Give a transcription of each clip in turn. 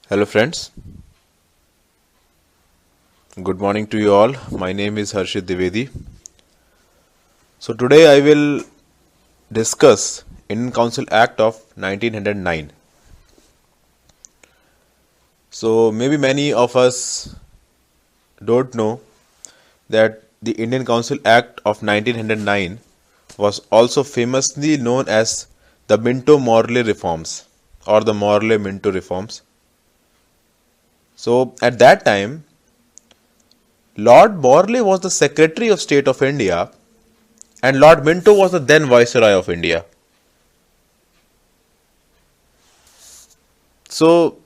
Hello friends, good morning to you all. My name is Harshit Divedi. So today I will discuss Indian Council Act of 1909. So maybe many of us don't know that the Indian Council Act of 1909 was also famously known as the Minto Morley reforms or the Morley Minto reforms. So at that time, Lord Morley was the Secretary of State of India and Lord Minto was the then Viceroy of India. So,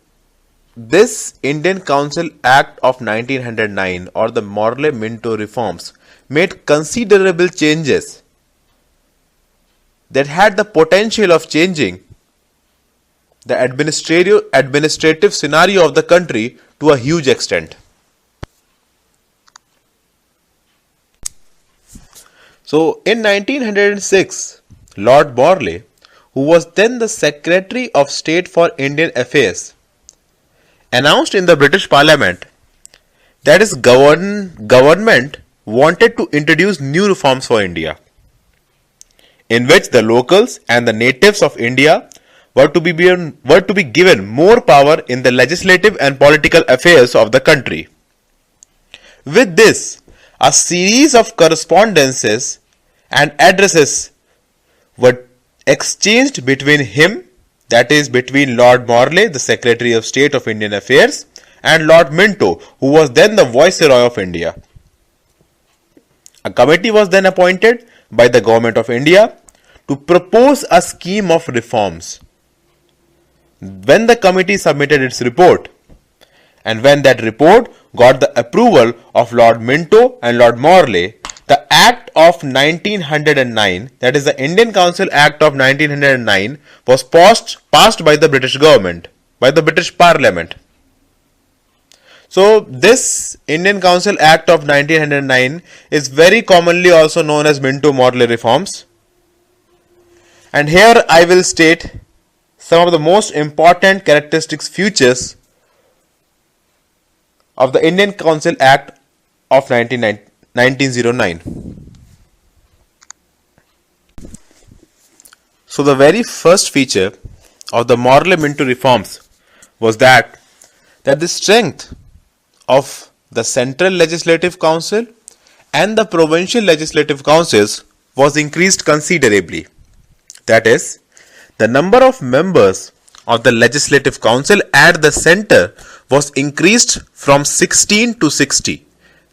this Indian Council Act of 1909 or the Morley Minto reforms made considerable changes that had the potential of changing the administrative scenario of the country to a huge extent. So, in 1906, Lord Morley, who was then the Secretary of State for Indian Affairs, announced in the British Parliament that his government wanted to introduce new reforms for India, in which the locals and the natives of India were to be given more power in the legislative and political affairs of the country. With this, a series of correspondences and addresses were exchanged between him, that is, between Lord Morley, the Secretary of State of Indian Affairs, and Lord Minto, who was then the Viceroy of India. A committee was then appointed by the Government of India to propose a scheme of reforms. When the committee submitted its report, and when that report got the approval of Lord Minto and Lord Morley, the Act of 1909, that is the Indian Council Act of 1909, was passed by the British government, by the British Parliament. So this Indian Council Act of 1909 is very commonly also known as Minto-Morley reforms. And here I will state some of the most important characteristics features of the Indian Council Act of 1909. So the very first feature of the Morley Minto reforms was that the strength of the Central Legislative Council and the Provincial Legislative Councils was increased considerably. That is, the number of members of the Legislative Council at the centre was increased from 16 to 60.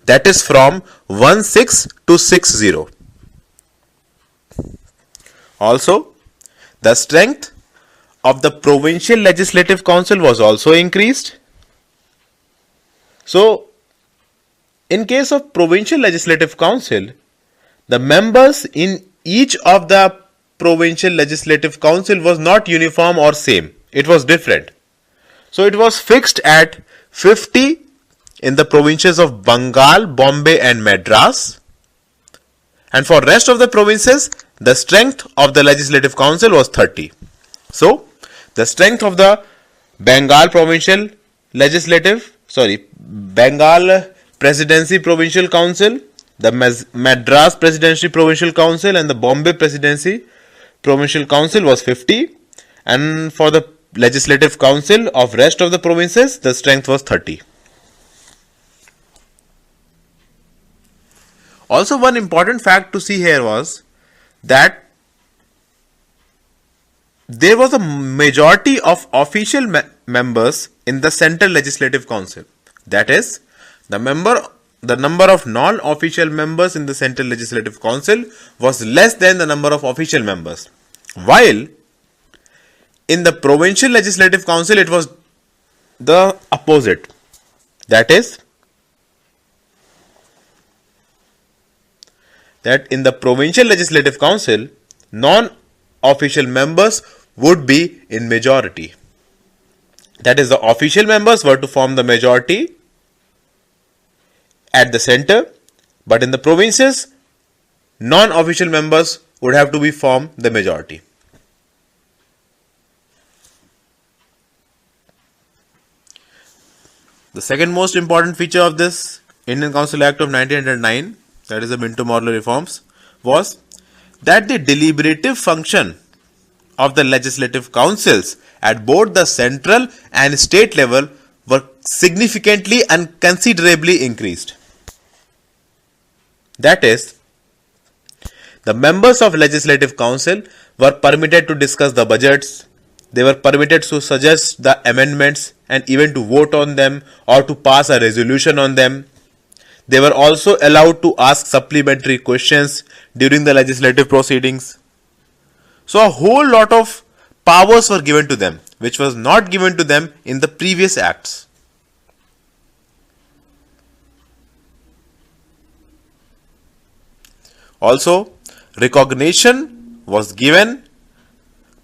That is from 16 to 60. Also, the strength of the Provincial Legislative Council was also increased. So, in case of Provincial Legislative Council, the members in each of the Provincial Legislative Council was not uniform or same. It was different. So, it was fixed at 50 in the provinces of Bengal, Bombay and Madras. And for rest of the provinces, the strength of the Legislative Council was 30. So, the strength of the Bengal Presidency Provincial Council, the Madras Presidency Provincial Council and the Bombay Presidency Provincial Council was 50. And for the Legislative Council of rest of the provinces, the strength was 30. Also, one important fact to see here was that there was a majority of official members in the Central Legislative Council. That is, the number of non-official members in the Central Legislative Council was less than the number of official members. While in the Provincial Legislative Council, it was the opposite. That is, that in the Provincial Legislative Council, non-official members would be in majority. That is, the official members were to form the majority at the center, but in the provinces, non-official members would have to form the majority. The second most important feature of this Indian Council Act of 1909, that is the Minto-Morley reforms, was that the deliberative function of the legislative councils at both the central and state level were significantly and considerably increased. That is, the members of legislative council were permitted to discuss the budgets, they were permitted to suggest the amendments and even to vote on them or to pass a resolution on them. They were also allowed to ask supplementary questions during the legislative proceedings. So a whole lot of powers were given to them, which was not given to them in the previous acts. Also, recognition was given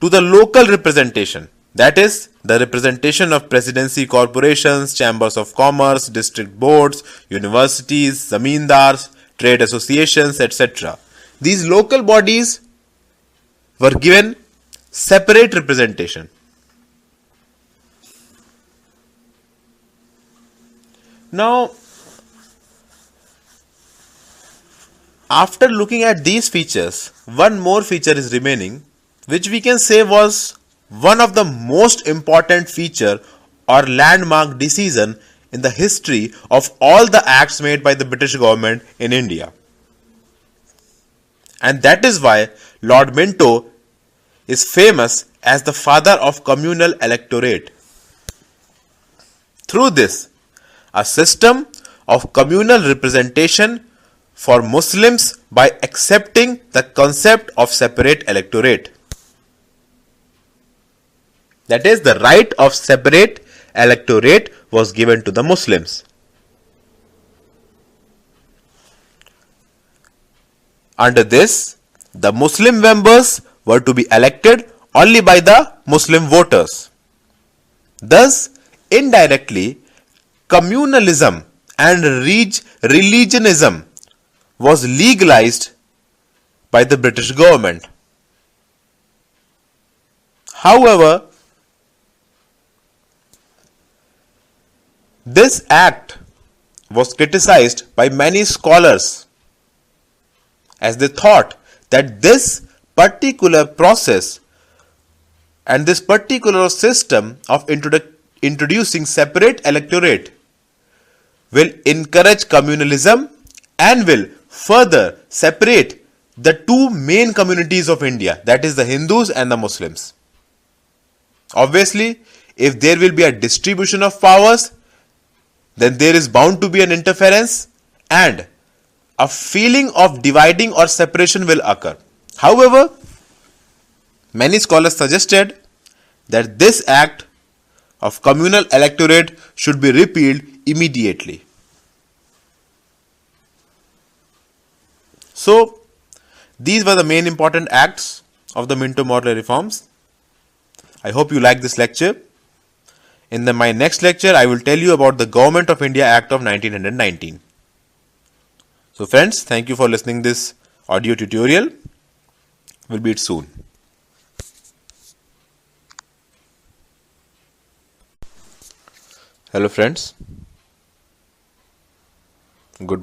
to the local representation, that is, the representation of presidency corporations, chambers of commerce, district boards, universities, zamindars, trade associations, etc. These local bodies were given separate representation. Now, after looking at these features, one more feature is remaining, which we can say was one of the most important feature or landmark decision in the history of all the acts made by the British government in India. And that is why Lord Minto is famous as the father of communal electorate. Through this, a system of communal representation for Muslims by accepting the concept of separate electorate. That is, the right of separate electorate was given to the Muslims. Under this, the Muslim members were to be elected only by the Muslim voters. Thus, indirectly, communalism and religionism was legalized by the British government. However, this act was criticized by many scholars as they thought that this particular process and this particular system of introducing separate electorate will encourage communalism and will further separate the two main communities of India, that is the Hindus and the Muslims. Obviously, if there will be a distribution of powers, then there is bound to be an interference and a feeling of dividing or separation will occur. However, many scholars suggested that this act of communal electorate should be repealed immediately. So, these were the main important acts of the Minto-Morley reforms. I hope you like this lecture. In my next lecture, I will tell you about the Government of India Act of 1919. So friends, thank you for listening this audio tutorial. We'll meet soon. Hello friends.